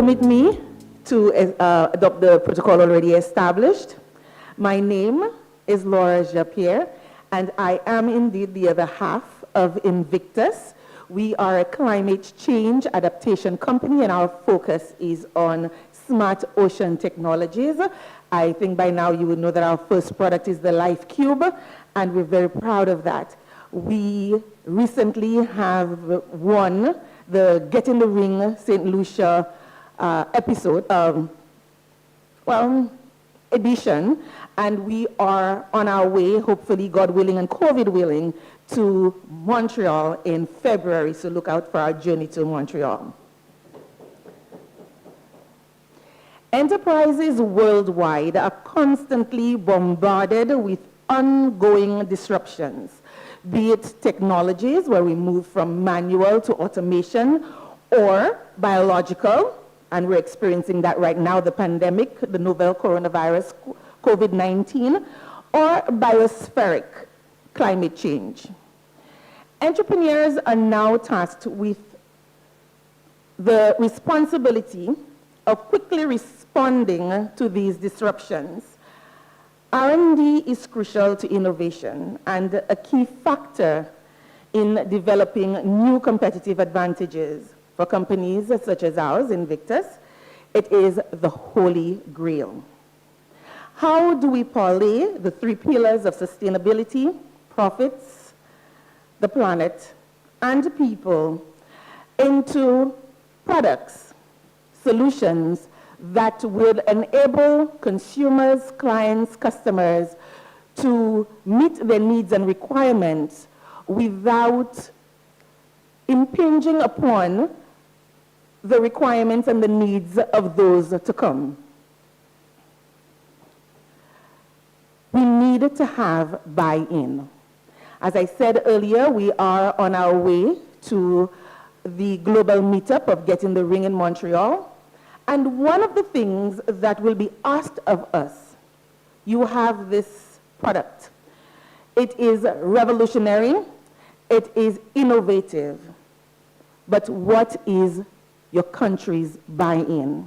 permit me to adopt the protocol already established. My name is Laurah Pierre, and I am indeed the other half of Invictus. We are a climate change adaptation company, and our focus is on smart ocean technologies. I think by now you would know that our first product is the Life Cube, and we're very proud of that. We recently have won the Get in the Ring St. Lucia edition, and we are on our way, hopefully, God willing and COVID willing, to Montreal in February, so look out for our journey to Montreal. Enterprises worldwide are constantly bombarded with ongoing disruptions, be it technologies where we move from manual to automation, or biological, and we're experiencing that right now, the pandemic, the novel coronavirus, COVID-19, or biospheric climate change. Entrepreneurs are now tasked with the responsibility of quickly responding to these disruptions. R&D is crucial to innovation and a key factor in developing new competitive advantages. For companies such as ours, Invictus, it is the holy grail. How do we parlay the three pillars of sustainability, profits, the planet, and people into products, solutions that will enable consumers, clients, customers to meet their needs and requirements without impinging upon the requirements and the needs of those to come? We need to have buy-in. As I said earlier, we are on our way to the global meetup of Get in the Ring in Montreal. And one of the things that will be asked of us, you have this product. It is revolutionary, it is innovative, but what is your country's buy-in?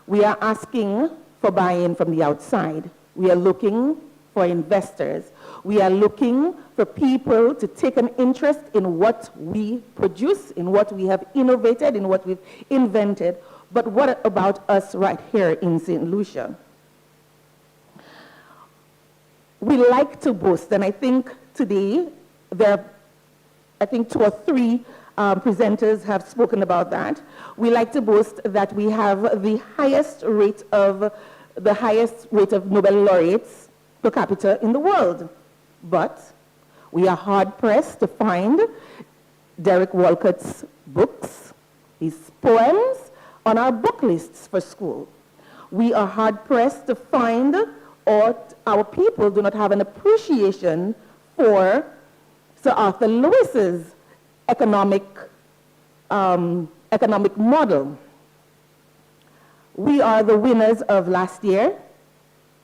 We are asking for buy-in from the outside. We are looking for investors. We are looking for people to take an interest in what we produce, in what we have innovated, in what we've invented. But what about us right here in St. Lucia? We like to boast, and I think today there are, two or three presenters have spoken about that. We like to boast that we have the highest rate of Nobel laureates per capita in the world. But we are hard-pressed to find Derek Walcott's books, his poems, on our book lists for school. We are hard-pressed to find, or our people do not have an appreciation for Sir Arthur Lewis's economic model. We are the winners of last year,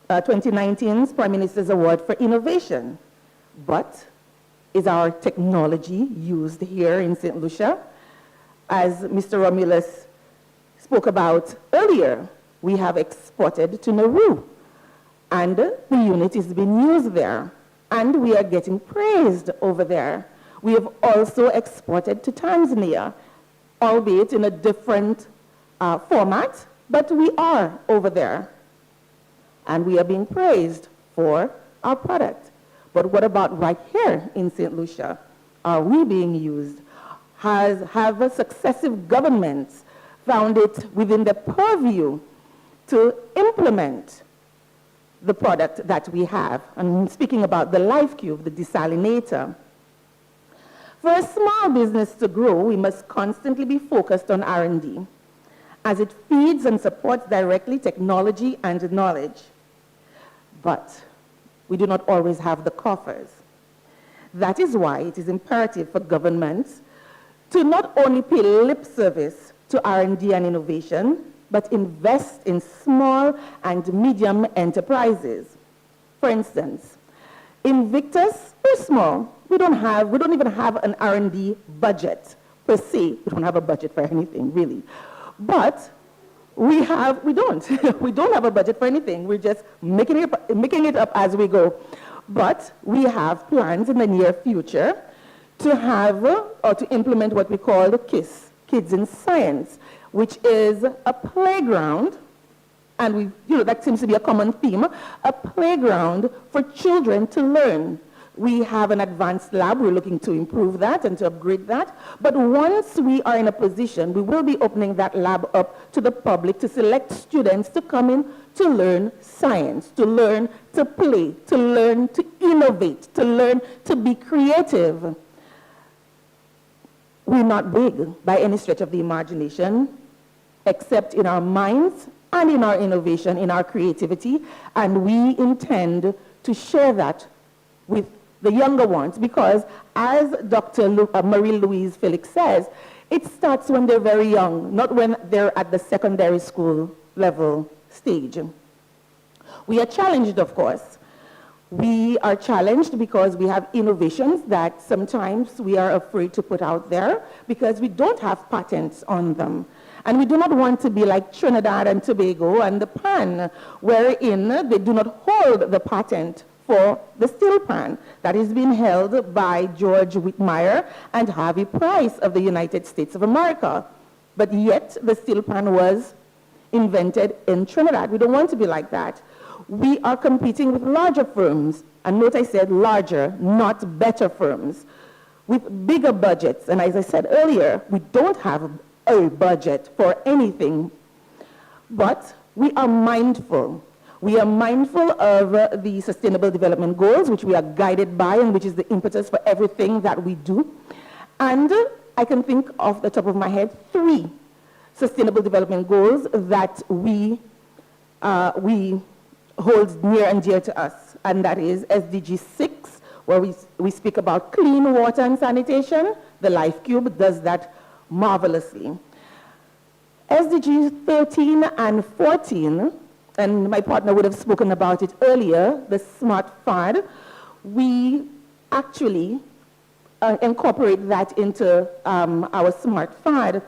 2019's Prime Minister's Award for Innovation. But is our technology used here in St. Lucia? As Mr. Romulus spoke about earlier, we have exported to Nauru, and the unit is being used there, and we are getting praised over there. We have also exported to Tanzania, albeit in a different format, but we are over there. And we are being praised for our product. But what about right here in St. Lucia? Are we being used? Have successive governments found it within their purview to implement the product that we have? I'm speaking about the Life Cube, the desalinator. For a small business to grow, we must constantly be focused on R&D, as it feeds and supports directly technology and knowledge. But we do not always have the coffers. That is why it is imperative for governments to not only pay lip service to R&D and innovation, but invest in small and medium enterprises. For instance, Invictus, we're small. We don't even have an R&D budget per se. We don't have a budget for anything, really. But we don't. We don't have a budget for anything. We're just making it up as we go. But we have plans in the near future to have or to implement what we call the KISS, Kids in Science, which is a playground, and that seems to be a common theme, a playground for children to learn. We have an advanced lab. We're looking to improve that and to upgrade that. But once we are in a position, we will be opening that lab up to the public to select students to come in to learn science, to learn to play, to learn to innovate, to learn to be creative. We're not big by any stretch of the imagination, except in our minds and in our innovation, in our creativity. And we intend to share that with the younger ones, because as Dr. Marie-Louise Felix says, it starts when they're very young, not when they're at the secondary school level stage. We are challenged, of course. We are challenged because we have innovations that sometimes we are afraid to put out there because we don't have patents on them. And we do not want to be like Trinidad and Tobago and the pan, wherein they do not hold the patent for the steel pan that is being held by George Whitmire and Harvey Price of the United States of America. But yet, the steel pan was invented in Trinidad. We don't want to be like that. We are competing with larger firms, and note I said larger, not better firms, with bigger budgets. And as I said earlier, we don't have a budget for anything, but we are mindful. We are mindful of the Sustainable Development Goals, which we are guided by and which is the impetus for everything that we do. And I can think off the top of my head 3 Sustainable Development Goals that we hold near and dear to us. And that is SDG 6, where we speak about clean water and sanitation. The Life Cube does that marvelously. SDG 13 and 14, and my partner would have spoken about it earlier, the Smart FAD, we actually incorporate that into our Smart FAD.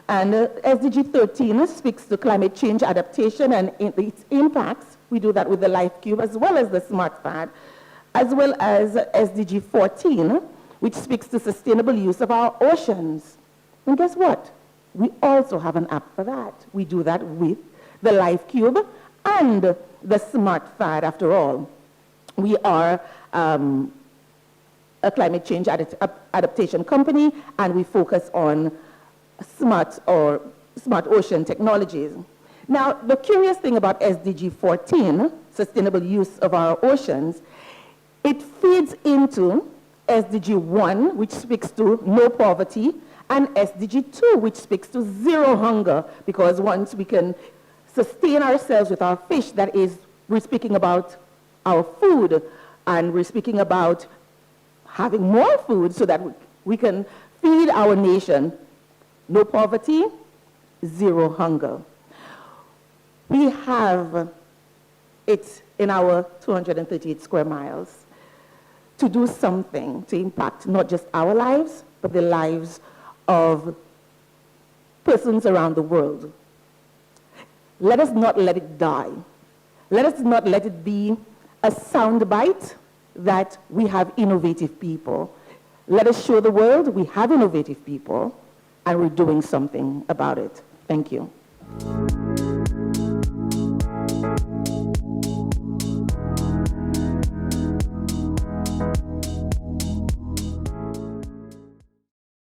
And SDG 13 speaks to climate change adaptation and its impacts. We do that with the Life Cube as well as the Smart FAD, as well as SDG 14, which speaks to sustainable use of our oceans. And guess what? We also have an app for that. We do that with the Life Cube and the Smart FAD, after all. We are a climate change adaptation company, and we focus on smart ocean technologies. Now, the curious thing about SDG 14, sustainable use of our oceans, it feeds into SDG 1, which speaks to no poverty, and SDG 2, which speaks to zero hunger, because once we can sustain ourselves with our fish, that is, we're speaking about our food, and we're speaking about having more food so that we can feed our nation. No poverty, zero hunger. We have it in our 238 square miles to do something to impact not just our lives, but the lives of persons around the world. Let us not let it die. Let us not let it be a soundbite that we have innovative people. Let us show the world we have innovative people and we're doing something about it. Thank you.